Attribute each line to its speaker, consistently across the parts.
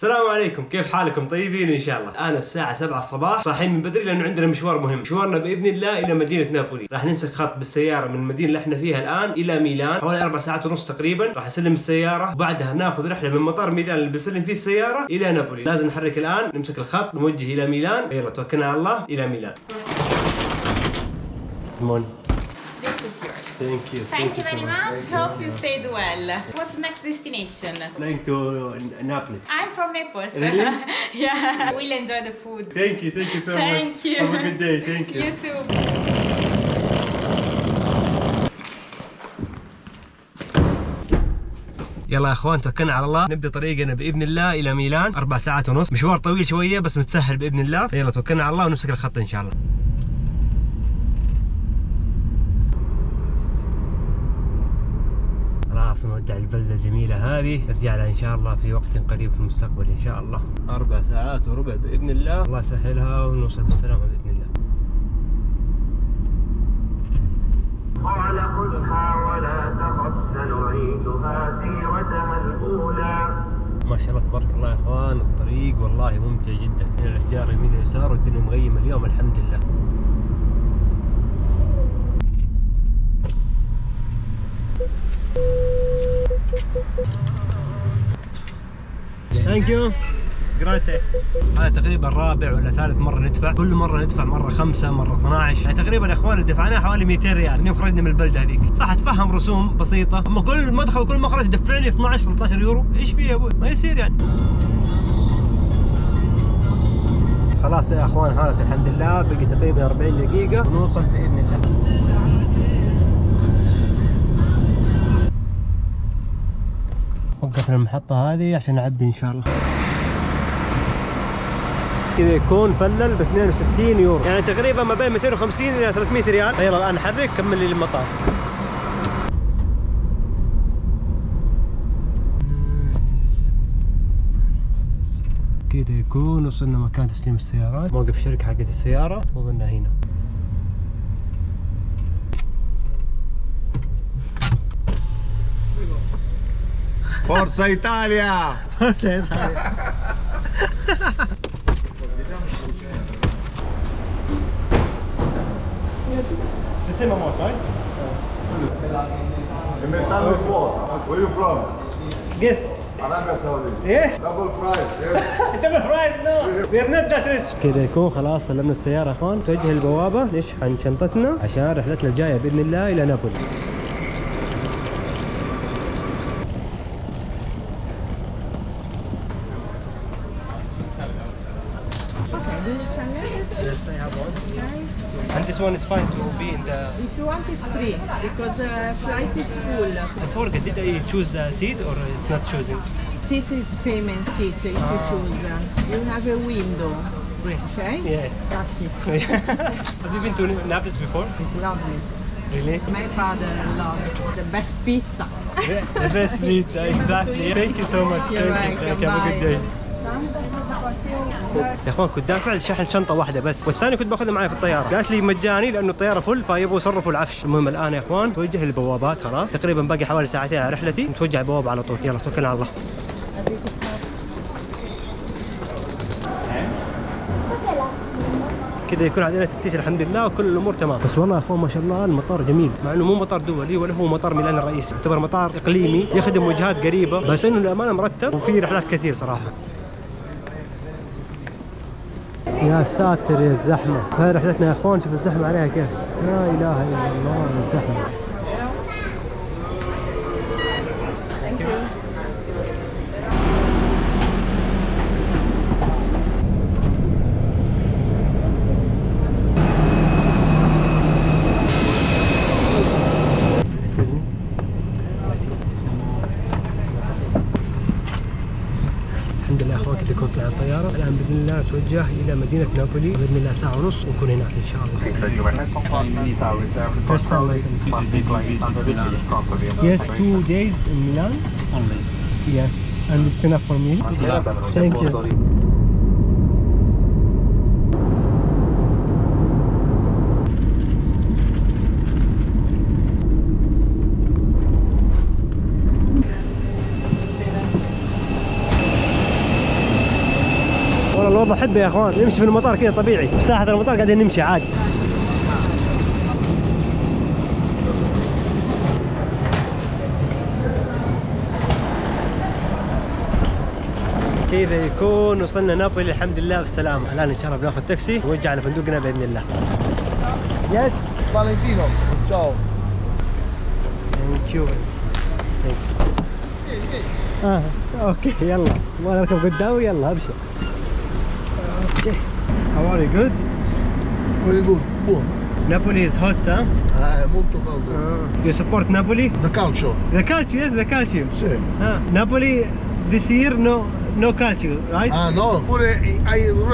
Speaker 1: السلام عليكم، كيف حالكم؟ طيبين ان شاء الله. الان الساعه 7 الصباح، صاحيين من بدري لانه عندنا مشوار مهم. مشوارنا باذن الله الى مدينه نابولي. راح نمسك خط بالسياره من المدينه اللي احنا فيها الان الى ميلان، حوالي 4 ساعات ونص تقريبا. راح نسلم السياره وبعدها ناخذ رحله من مطار ميلان اللي بنسلم فيه السياره الى نابولي. لازم نحرك الان، نمسك الخط نوجه الى ميلان. يلا توكلنا على الله الى ميلان. Thank you.
Speaker 2: Thank you very much. Hope you stayed well. What's the next destination?
Speaker 1: Flying to Naples.
Speaker 2: I'm from Naples.
Speaker 1: Really?
Speaker 2: Yeah. We'll enjoy the food.
Speaker 1: Thank you so much.
Speaker 2: Thank you.
Speaker 1: Have a good day. Thank you.
Speaker 2: You too.
Speaker 1: يلا يا اخوان توكلنا على الله، نبدا طريقنا باذن الله الى ميلان. 4 ساعات ونص، مشوار طويل شويه بس متسهل باذن الله. يلا توكلنا على الله ونمسك الخط ان شاء الله. خلاص نودع البلده الجميله هذه، نرجع لها ان شاء الله في وقت قريب في المستقبل ان شاء الله. 4 ساعات وربع باذن الله، الله يسهلها ونوصل بالسلامه باذن الله. قال خذها ولا تخف سنعيدها سيرتها الاولى. ما شاء الله تبارك الله يا اخوان، الطريق والله ممتع جدا، هنا الاشجار يمين ويسار والدنيا مغيمه اليوم الحمد لله. ثانك يو جراسي. هذا تقريبا رابع ولا ثالث مره ندفع، كل مره ندفع مره 5 مره 12، يعني تقريبا يا اخوان اللي دفعناه حوالي 200 ريال من يوم خرجنا من البلده هذيك. صح اتفهم رسوم بسيطه، اما كل مدخل وكل مخرج دفعني 12 13 يورو، ايش فيه يا ابوي؟ ما يصير يعني. خلاص يا اخوان هانت الحمد لله، بقي تقريبا 40 دقيقه ونوصل باذن الله. وقفنا المحطة هذه عشان نعبي إن شاء الله. كذا يكون فلل ب 62 يورو، يعني تقريبا ما بين 250 إلى 300 ريال. يلا الآن نحرك كمل لي للمطار. كذا يكون وصلنا مكان تسليم السيارات، موقف الشركة حقت السيارة، المفروض إنها هنا.
Speaker 3: Forza Italia!
Speaker 1: Forza Italia! The same amount, right?
Speaker 3: The metal report. Where are you from?
Speaker 1: Guess.
Speaker 3: Arabia Saudi.
Speaker 1: Yes.
Speaker 3: Double price. Yes.
Speaker 1: Double price, no. We are not that rich. كذا يكون خلاص سلمنا السيارة يا اخوان، توجه البوابة، نشحن شنطتنا عشان رحلتنا الجاية بإذن الله إلى نابولي. Yes, I have one. And this one is fine to be in the...
Speaker 4: If you want, it's free because the flight is full.
Speaker 1: I forgot, did I choose a seat or it's not choosing?
Speaker 4: Seat is payment seat if you choose. You have a window.
Speaker 1: Great.
Speaker 4: Okay?
Speaker 1: Yeah.
Speaker 4: Lucky.
Speaker 1: Have you been to Naples before?
Speaker 4: It's lovely.
Speaker 1: Really?
Speaker 4: My father loves the best pizza.
Speaker 1: The best pizza, exactly. Thank you so much.
Speaker 4: You're
Speaker 1: Thank you.
Speaker 4: welcome.
Speaker 1: Have a good day.
Speaker 4: Bye.
Speaker 1: يا اخوان كنت دافع لشحن شنطه واحده بس، والثانيه كنت باخذها معي في الطياره، قالت لي مجاني لانه الطياره فل فيبغوا يصرفوا العفش. المهم الان يا اخوان توجه للبوابات، خلاص تقريبا باقي حوالي ساعتين على رحلتي، نتوجه البوابه على طول. يلا توكلنا على الله. كذا يكون علينا تفتيش الحمد لله وكل الامور تمام. بس والله يا اخوان ما شاء الله المطار جميل، مع انه مو مطار دولي ولا هو مطار ميلان الرئيسي، يعتبر مطار اقليمي يخدم وجهات قريبه، بس انه للامانه مرتب وفي رحلات كثير صراحه. يا ساتر يا الزحمه، هاي رحلتنا يا اخوان، شوف الزحمه عليها كيف، لا اله الا الله الزحمه. الحمد لله يا اخوان كذا كنت على الطياره، الان باذن الله نتوجه الى مدينه نابولي، باذن الله ساعه ونص ونكون هناك ان شاء الله. First time Yes, 2 days in Milan only. Yes, and it's enough for me. Thank you. الوضع حبه يا اخوان، نمشي في المطار كذا طبيعي، في ساحه المطار قاعدين نمشي عادي. كذا يكون وصلنا نابولي الحمد لله بالسلامه. الان ان شاء الله بناخذ تاكسي ونرجع على فندقنا باذن الله. يس
Speaker 3: Valentino, ciao.
Speaker 1: ثانك يو. اوكي يلا ما نركب قدامي، يلا ابشر. اوكي how are you good?
Speaker 3: Very good. Buono.
Speaker 1: Napoli is hot, huh?
Speaker 3: Molto caldo.
Speaker 1: You support Napoli?
Speaker 3: Da calcio?
Speaker 1: The calcio, yes, the calcio.
Speaker 3: Sì.
Speaker 1: Napoli this year no calcio, right?
Speaker 3: Ah no? Pure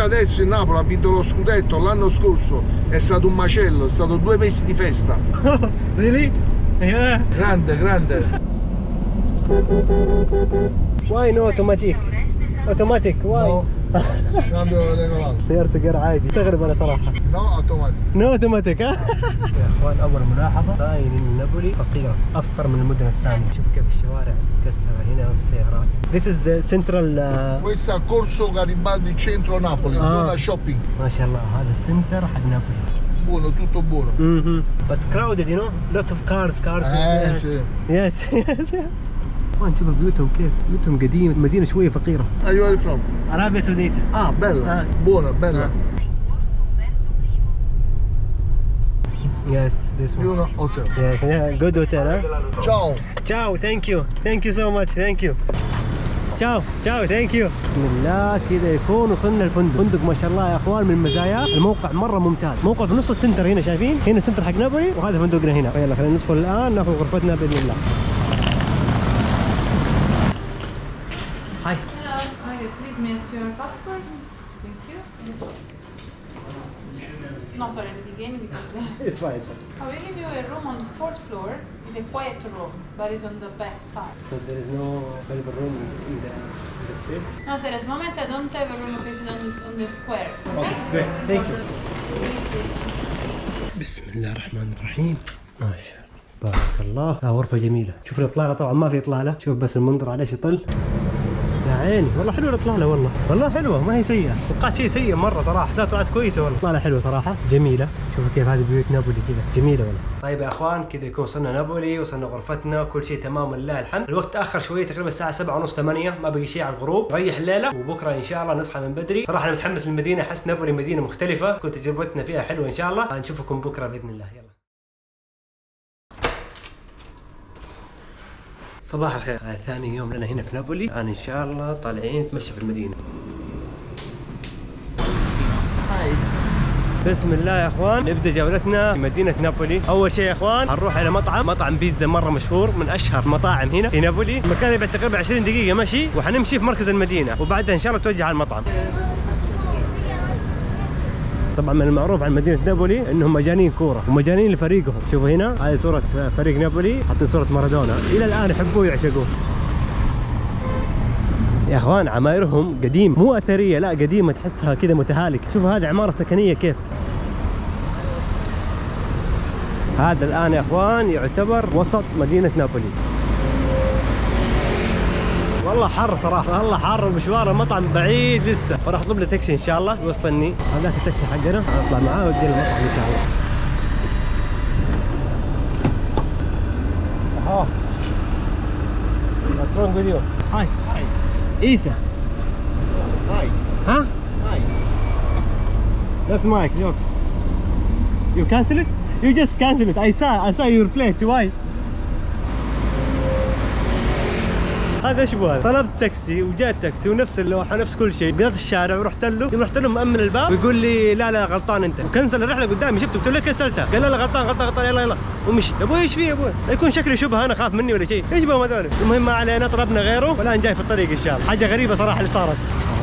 Speaker 3: adesso il Napoli ha vinto lo scudetto, l'anno scorso è stato un macello, è stato 2 mesi di festa.
Speaker 1: Really? Yeah.
Speaker 3: Grande, grande.
Speaker 1: Why no automatic? Automatic, why?
Speaker 3: No. Cambio regolare.
Speaker 1: سيارته غير عادي، استغرب انا صراحه.
Speaker 3: No, automatico.
Speaker 1: نو اوتوماتيك. يا اخوان اول ملاحظه، باين ان نابولي فقيره، افقر من المدن الثانيه، شوف كيف الشوارع مكسره هنا والسيارات. This is central.
Speaker 3: Questo è Corso Garibaldi, centro Napoli, zona shopping.
Speaker 1: ما شاء الله هذا السنتر حق نابولي.
Speaker 3: Buono, tutto buono.
Speaker 1: But crowded, you know, lot of cars.
Speaker 3: Sì.
Speaker 1: Yes. نشوف بيوتهم كيف، بيوتهم قديمة، المدينة شوية فقيرة.
Speaker 3: Are you are from?
Speaker 1: عربية سعودية.
Speaker 3: Ah, bella. Buona, bella.
Speaker 1: Yes, this one.
Speaker 3: Buono hotel.
Speaker 1: Yes, yeah, good hotel, huh?
Speaker 3: Ciao.
Speaker 1: Ciao, thank you so much, thank you. ciao, thank you. بسم الله كذا يكون وصلنا الفندق. فندق ما شاء الله يا اخوان، من مزاياه الموقع مرة ممتاز، موقع في نص السنتر هنا، شايفين؟ هنا السنتر حق نابولي وهذا فندقنا هنا. يلا خلينا ندخل الآن ناخذ غرفتنا بإذن الله. Hi.
Speaker 2: Hello. Okay, please may I ask your passport? Thank you. No, sorry, the beginning because
Speaker 1: It's fine.
Speaker 2: I will give you a room on the 4th floor. It's a quiet room, but it's on the back side.
Speaker 1: So there is no available room in the street?
Speaker 2: No, sir, at the moment I don't have a room facing on the square.
Speaker 1: Okay, great. Thank you. بسم الله الرحمن الرحيم. ما شاء الله بارك الله. غرفة جميلة. شوف الإطلالة، طبعا ما في إطلالة، شوف بس المنظر على ايش يطل. يا عيني والله حلوه الاطلاله، والله حلوه ما هي سيئه، توقعت شيء سيء مره صراحه، لا طلعت كويسه والله، اطلاله حلوه صراحه جميله. شوفوا كيف هذه بيوت نابولي كذا جميله والله. طيب يا اخوان كذا يكون وصلنا نابولي، وصلنا غرفتنا، كل شيء تمام لله الحمد. الوقت تاخر شويه، تقريبا الساعه 7:30 8، ما بقي شيء على الغروب. نريح الليله وبكره ان شاء الله نصحى من بدري. صراحه انا متحمس للمدينه، احس نابولي مدينه مختلفه، كنت تجربتنا فيها حلوه ان شاء الله. نشوفكم بكره باذن الله. يلا صباح الخير، هذا ثاني يوم لنا هنا في نابولي. الآن إن شاء الله طالعين نتمشى في المدينة. بسم الله يا اخوان، نبدا جولتنا في مدينة نابولي. أول شيء يا اخوان هنروح إلى مطعم بيتزا مرة مشهور، من أشهر المطاعم هنا في نابولي. المكان يبعد تقريبا 20 دقيقة مشي، وحنمشي في مركز المدينة، وبعدها إن شاء الله توجه على المطعم. طبعا من المعروف عن مدينة نابولي انهم مجانين كورة ومجانين لفريقهم. شوفوا هنا هذه صورة فريق نابولي، حاطين صورة مارادونا، الى الان يحبوه ويعشقوه. يا اخوان عمايرهم قديم، مو اثرية، لا قديمة، تحسها كذا متهالك. شوفوا هذه عمارة سكنية كيف. هذا الان يا اخوان يعتبر وسط مدينة نابولي. والله حر صراحة، والله حر، ومشوار المطعم بعيد لسه، فراح اطلب لي تاكسي ان شاء الله يوصلني. هذاك التاكسي حقنا اطلع معاه واودي المطعم ان شاء الله. What's wrong with you? Hi. Isa.
Speaker 3: Hi.
Speaker 1: Huh?
Speaker 3: Hi.
Speaker 1: Not Mike, look. You cancel it? You just cancel it. I saw your plate. Why? هذا ايش بها؟ طلبت تاكسي وجاء التاكسي ونفس اللوحه نفس كل شيء، قلت الشارع ورحت له مأمن الباب ويقول لي لا غلطان انت، وكنسل الرحله قدامي. شفته قلت له كنسلتها، قال لا غلطان يلا ومشي. يا ابوي ايش في يا ابوي؟ لا يكون شكلي شبهه انا خاف مني ولا شيء، ايش بهم هذول؟ المهم ما علينا، طلبنا غيره والان جاي في الطريق ان شاء الله. حاجه غريبه صراحه اللي صارت.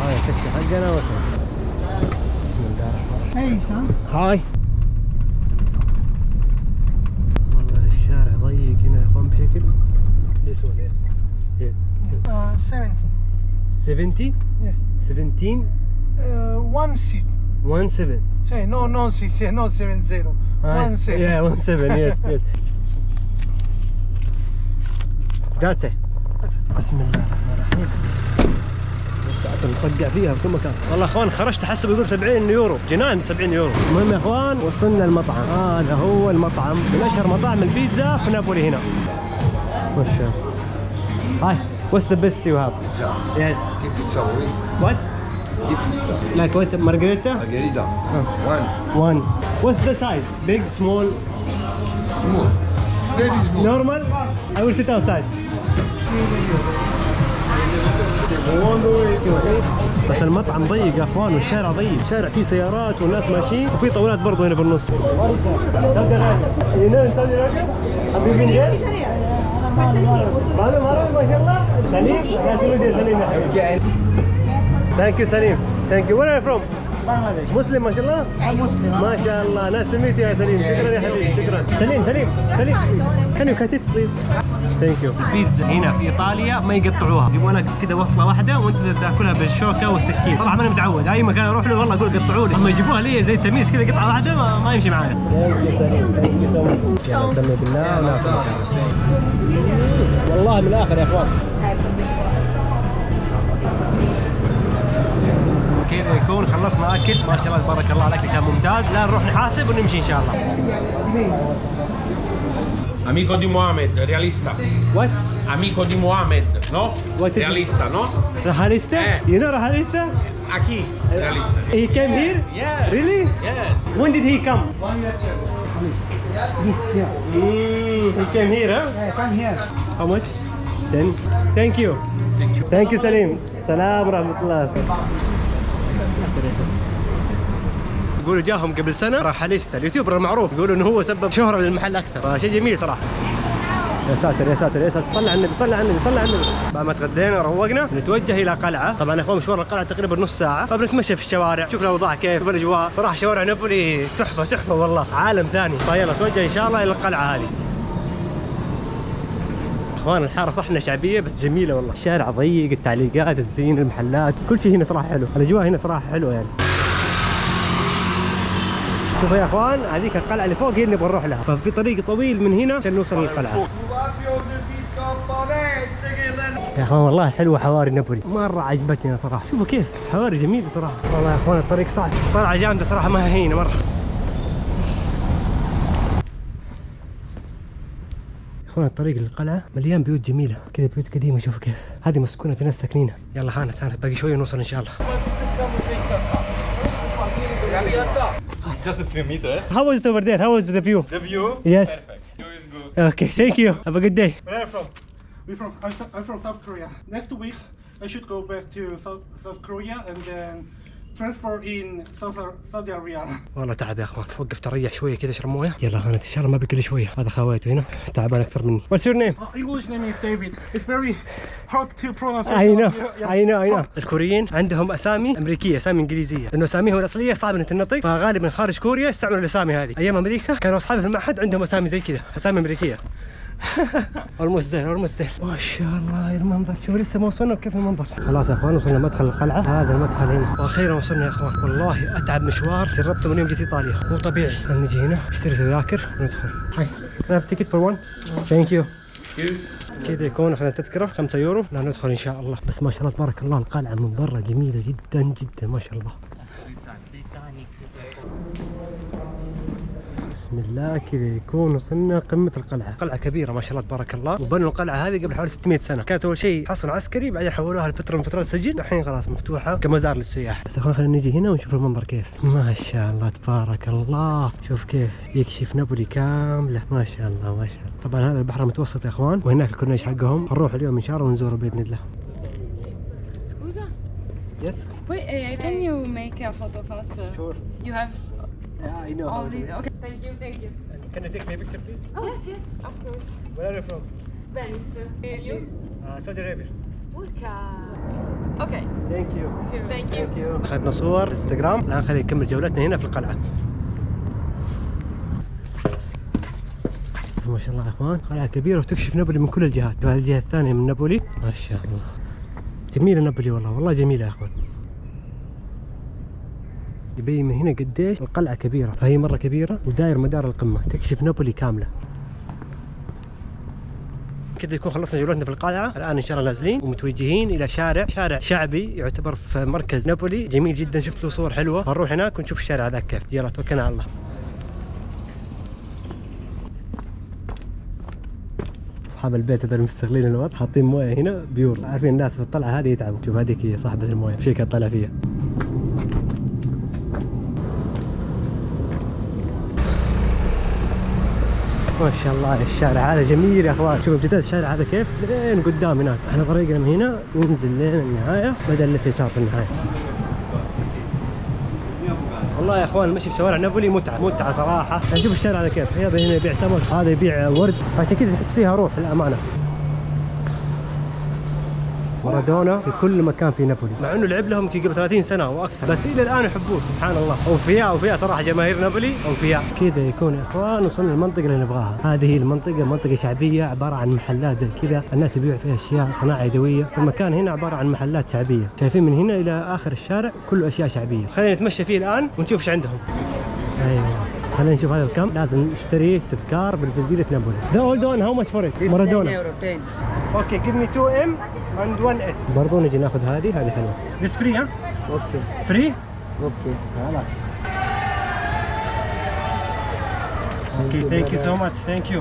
Speaker 1: هاي التاكسي حقنا وصل. بسم الله الرحمن الرحيم.
Speaker 4: Hey, son.
Speaker 1: هاي. والله الشارع ضيق هنا يا اخوان بشكل. This one yes.
Speaker 5: 70.
Speaker 1: 70?
Speaker 5: Yes.
Speaker 1: 17?
Speaker 5: 1 seat.
Speaker 1: 17.
Speaker 5: Say no 6, yeah, no 70. 1 7.
Speaker 1: Yeah, 17, yes. Grazie. بسم الله الرحمن الرحيم. نصقع فيها في كل مكان. والله يا اخوان خرجت احسب يقول 70 يورو، جنان 70 يورو. المهم يا اخوان وصلنا المطعم، هذا هو المطعم من اشهر مطاعم البيتزا في نابولي هنا. ما شاء الله. هاي what's the best you have?
Speaker 3: Pizza.
Speaker 1: Yes.
Speaker 3: Che pizza vuoi?
Speaker 1: What?
Speaker 3: Che pizza?
Speaker 1: Like what? Margherita?
Speaker 3: Margherita.
Speaker 1: Oh. One. What's the size? Big, small?
Speaker 3: Small. Very small.
Speaker 1: Normal? I will sit outside. بس المطعم ضيق يا اخوان والشارع ضيق، الشارع فيه سيارات والناس ماشيين وفي طاولات برضه هنا في النص. ما شاء الله. سليم؟ يا سليم يا حبيبي. ثانك يو سليم. ثانك يو. وين ار فروم؟ مسلم ما شاء الله؟ مسلم ما شاء الله. ناس سميت يا سليم. شكرا يا حبيبي شكرا. سليم كان يو كاتت بليز. ثانك يو. البيتزا هنا في ايطاليا ما يقطعوها، يجيبوا لك كذا وصله واحده وانت تاكلها بالشوكه والسكين. صراحه ماني متعود، اي مكان اروح له والله اقول قطعوا لي، اما يجيبوها لي زي التميس كذا قطعه واحده ما يمشي معايا. ثانك يو سليم. ثانك يو سو ماتش. يلا نسمي بالله وناكل. والله من الاخر يا اخوان كذا يكون خلصنا اكل. ما شاء الله تبارك الله الاكل كان ممتاز. الان نروح نحاسب ونمشي ان شاء الله.
Speaker 6: Amico di Mohammed, realista.
Speaker 1: What?
Speaker 6: Amico di Mohammed, no?
Speaker 1: What is it?
Speaker 6: Realista, no?
Speaker 1: Rahalista? You know Rahalista?
Speaker 6: Aquí, realista.
Speaker 1: He came here?
Speaker 6: Yes.
Speaker 1: Really?
Speaker 6: Yes.
Speaker 1: When did he come? He came here, huh?
Speaker 5: Yeah, come here.
Speaker 1: How much? 10. Thank you. Thank you Salim. سلام ورحمة الله. يقولوا جاهم قبل سنة رحاليستا، اليوتيوبر المعروف، يقولوا انه هو سبب شهرة للمحل اكثر، فشيء جميل صراحة. يا ساتر يا ساتر يا ساتر. صلى على النبي صلى على النبي صلى على النبي. بعد ما تغدينا وروقنا نتوجه الى قلعة. طبعا يا اخوان مشوار القلعة تقريبا نص ساعة، فبنتمشى في الشوارع، شوف الاوضاع كيف، شوف الاجواء. صراحة شوارع نابولي تحفة تحفة والله، عالم ثاني. فيلا نتوجه ان شاء الله الى القلعة هذه. اخوان الحاره صح انها شعبيه بس جميله والله، الشارع ضيق، التعليقات، الزين، المحلات، كل شيء هنا صراحه حلو، الاجواء هنا صراحه حلوه يعني. شوفوا يا اخوان هذيك القلعه اللي فوق هي اللي نبغى نروح لها، ففي طريق طويل من هنا عشان نوصل للقلعه. يا اخوان والله حلوه حواري نابولي، مره عجبتني صراحه. شوفوا كيف حواري جميله صراحه. والله يا اخوان الطريق صعب، طلعه جامده صراحه ما هي هينه مره. اخوان الطريق للقلعه مليان بيوت جميله كذا، بيوت قديمه. شوفوا كيف هذه مسكونه في ناس ساكنينها. يلا هانت باقي شويه نوصل ان شاء الله.
Speaker 7: Just a few meters.
Speaker 1: How was it over there? How was the view?
Speaker 7: The view?
Speaker 1: Yes.
Speaker 7: Perfect. View is good.
Speaker 1: Okay, thank you. Have a good day.
Speaker 5: Where are you from? I'm from South Korea. Next week, I should go back to South Korea and then transfer in Saudi Arabia.
Speaker 1: والله تعب يا اخوان، وقفت اريح شويه كذا اشرب مويه. يلا هانت ان شاء الله ما بقي لي شويه. هذا خواته هنا تعبان اكثر مني. What's your name?
Speaker 5: English name is David. It's very hard to pronounce.
Speaker 1: I know. الكوريين عندهم اسامي امريكيه، اسامي انجليزيه، لانه اساميهم الاصليه صعبه انها تنطق، فغالبا خارج كوريا يستعملوا الاسامي هذه. ايام امريكا كانوا اصحابي في المعهد عندهم اسامي زي كذا، اسامي امريكيه. almost there. ما شاء الله المنظر، شوف لسه ما وصلنا وكيف المنظر. خلاص يا اخوان وصلنا مدخل القلعه، هذا المدخل هنا، واخيرا وصلنا يا اخوان. والله اتعب مشوار جربته من يوم جيت ايطاليا، مو طبيعي. نجي هنا نشتري تذاكر وندخل. هاي I have ticket for one. Thank you. كذا يكون اخذنا تذكره 5 يورو، لا ندخل ان شاء الله. بس ما شاء الله تبارك الله القلعه من برا جميله جدا جدا ما شاء الله. بسم الله كذا يكون وصلنا قمة القلعة. قلعة كبيرة ما شاء الله تبارك الله، وبنوا القلعة هذه قبل حوالي 600 سنة. كانت أول شيء حصن عسكري، بعدين حولوها لفترة من فترات سجن، الحين خلاص مفتوحة كمزار للسياح. بس أخوان خلينا نجي هنا ونشوف المنظر كيف. ما شاء الله تبارك الله، شوف كيف يكشف نابولي كاملة. ما شاء الله ما شاء الله. طبعا هذا البحر المتوسط يا أخوان، وهناك الكورنيش حقهم. نروح اليوم إن شاء الله ونزوره بإذن الله.
Speaker 8: Scusa?
Speaker 1: Yes.
Speaker 8: Wait, can you make a photo of us?
Speaker 1: Sure.
Speaker 8: You have
Speaker 1: Yeah, I know.
Speaker 8: all these. Okay. Thank you.
Speaker 1: Can you take me a picture please?
Speaker 8: Oh. Yes, of course.
Speaker 1: Where are you from?
Speaker 8: Venice. You?
Speaker 1: Saudi Arabia.
Speaker 8: Urca. Okay.
Speaker 1: Thank you.
Speaker 8: Thank you.
Speaker 1: اخذنا صور انستغرام، الان خلينا نكمل جولتنا هنا في القلعه. ما شاء الله يا اخوان قلعه كبيره وتكشف نابولي من كل الجهات. وهذه الجهه الثانيه من نابولي. ما شاء الله جميله نابولي والله جميله يا اخوان. يبين من هنا قديش القلعه كبيره، فهي مره كبيره وداير مدار القمه، تكشف نابولي كامله. كذا يكون خلصنا جولتنا في القلعة. الآن إن شاء الله نازلين ومتوجهين إلى شارع شعبي يعتبر في مركز نابولي، جميل جدا، شفت له صور حلوة. نروح هناك ونشوف الشارع هذاك كيف. يلا توكلنا على الله. أصحاب البيت هذول مستغلين الوقت، حاطين مويه هنا بيور، عارفين الناس في الطلعة هذه يتعبوا. شوف هذيك هي صاحبة المويه، فيك تطلع فيها. ما شاء الله الشارع هذا جميل يا اخوان. شوفوا امتداد الشارع هذا كيف لين قدام هناك. احنا طريقنا من هنا ينزل لين النهايه، بدل اللي في يسار في النهايه. والله يا اخوان المشي في شوارع نابولي متعه صراحه. نشوف الشارع هذا كيف، هذا هنا يبيع سمك، هذا يبيع ورد، عشان كذا تحس فيها روح للامانه. مارادونا في كل مكان في نابولي، مع انه لعب لهم قبل 30 سنه واكثر، بس الى الان يحبوه سبحان الله. اوفياء صراحه جماهير نابولي اوفياء. كذا يكون يا اخوان وصلنا المنطقه اللي نبغاها. هذه هي المنطقه، منطقه شعبيه عباره عن محلات زي كذا، الناس يبيعوا فيها اشياء صناعه يدويه. المكان هنا عباره عن محلات شعبيه، شايفين من هنا الى اخر الشارع كله اشياء شعبيه. خلينا نتمشى فيه الان ونشوف ايش عندهم. ايوه خلينا نشوف هذا الكم. لازم نشتري تذكار بالجزيره نابولي. The old one how much for it? مارادونا.
Speaker 9: 10 €, 10.
Speaker 1: اوكي give me 2M and 1S. برضو نجي ناخذ هذه حلوه. This free ها؟
Speaker 9: اوكي
Speaker 1: فري؟
Speaker 9: اوكي
Speaker 1: خلاص. اوكي ثانك يو سو ماتش ثانك يو.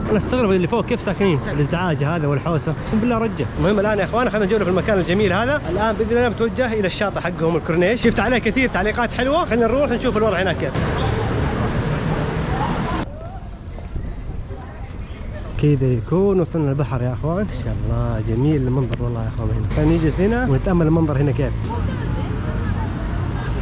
Speaker 1: انا استغرب اللي فوق كيف ساكنين، الازعاج هذا والحوسه، اقسم بالله رجه. المهم الان يا اخوان اخذنا جوله في المكان الجميل هذا. الان باذن الله متوجه الى الشاطئ حقهم الكورنيش، شفت عليه كثير تعليقات حلوه، خلينا نروح نشوف الوضع هناك كيف. كذا يكون وصلنا البحر يا اخوان. ما شاء الله جميل المنظر والله يا اخوان. هنا خلينا نجلس هنا ونتامل المنظر هنا كيف.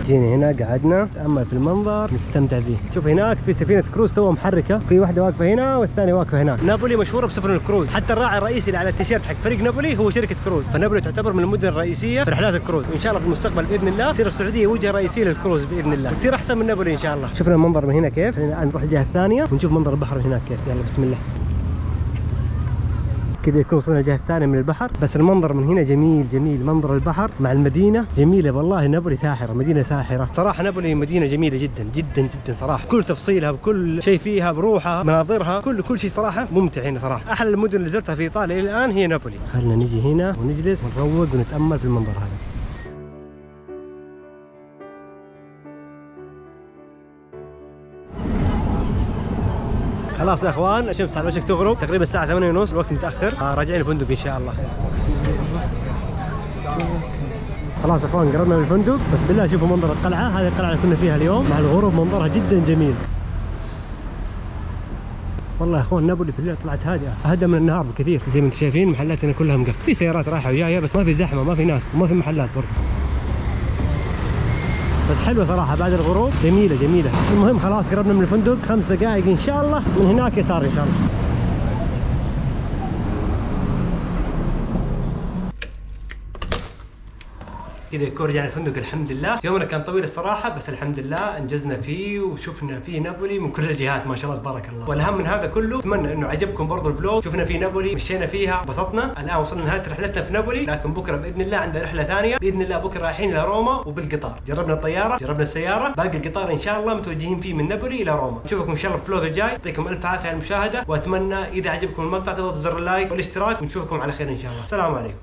Speaker 1: جينا هنا قعدنا نتامل في المنظر نستمتع فيه. شوف هناك في سفينه كروز تو محركه، في واحده واقفه هنا والثانيه واقفه هناك. نابولي مشهوره بسفن الكروز، حتى الراعي الرئيسي اللي على التيشيرت حق فريق نابولي هو شركه كروز، فنابولي تعتبر من المدن الرئيسيه في رحلات الكروز. وان شاء الله في المستقبل باذن الله تصير السعوديه وجهه رئيسيه للكروز باذن الله، وتصير احسن من نابولي ان شاء الله. شفنا المنظر من هنا كيف. الان نروح الجهه الثانيه ونشوف منظر البحر هناك كيف. يلا بسم الله. كذا يكون وصلنا الجهة الثانية من البحر، بس المنظر من هنا جميل منظر البحر مع المدينة جميلة والله. نابولي ساحرة، مدينة ساحرة صراحة. نابولي مدينة جميلة جدا صراحة، كل تفصيلها بكل شيء فيها بروحها مناظرها كل شيء صراحة ممتع هنا صراحة. أحلى المدن اللي زرتها في إيطاليا إلى الآن هي نابولي. خلينا نجي هنا ونجلس ونروق ونتأمل في المنظر هذا. خلاص يا اخوان الشمس على وشك تغرب، تقريبا الساعة 8:30، الوقت متأخر. راجعين الفندق ان شاء الله. خلاص يا اخوان قربنا من الفندق، بس بالله شوفوا منظر القلعة. هذه القلعة اللي كنا فيها اليوم مع الغروب، منظرها جدا جميل. والله يا اخوان نابولي في الليل طلعت هادئة، اهدى من النهار بكثير. زي ما انتم شايفين محلاتنا كلها مقفلة، في سيارات رايحة وجاية بس ما في زحمة، ما في ناس وما في محلات برضه. بس حلوه صراحه بعد الغروب، جميله. المهم خلاص قربنا من الفندق، 5 دقائق ان شاء الله من هناك يسار ان شاء الله. كذا يكون رجعنا الفندق الحمد لله. يومنا كان طويل الصراحه بس الحمد لله انجزنا فيه وشفنا فيه نابولي من كل الجهات ما شاء الله تبارك الله. والاهم من هذا كله اتمنى انه عجبكم برضو الفلوج. شفنا فيه نابولي، مشينا فيها، انبسطنا. الان وصلنا لنهايه رحلتنا في نابولي، لكن بكره باذن الله عندنا رحله ثانيه باذن الله. بكره رايحين الى روما وبالقطار. جربنا الطياره، جربنا السياره، باقي القطار ان شاء الله متوجهين فيه من نابولي الى روما. نشوفكم ان شاء الله في الفلوج الجاي. يعطيكم الف عافيه على المشاهده، واتمنى اذا عجبكم المقطع تضغطوا زر اللايك والاشتراك، ونشوفكم على خير ان شاء الله. السلام عليكم.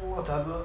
Speaker 1: والله تعبان.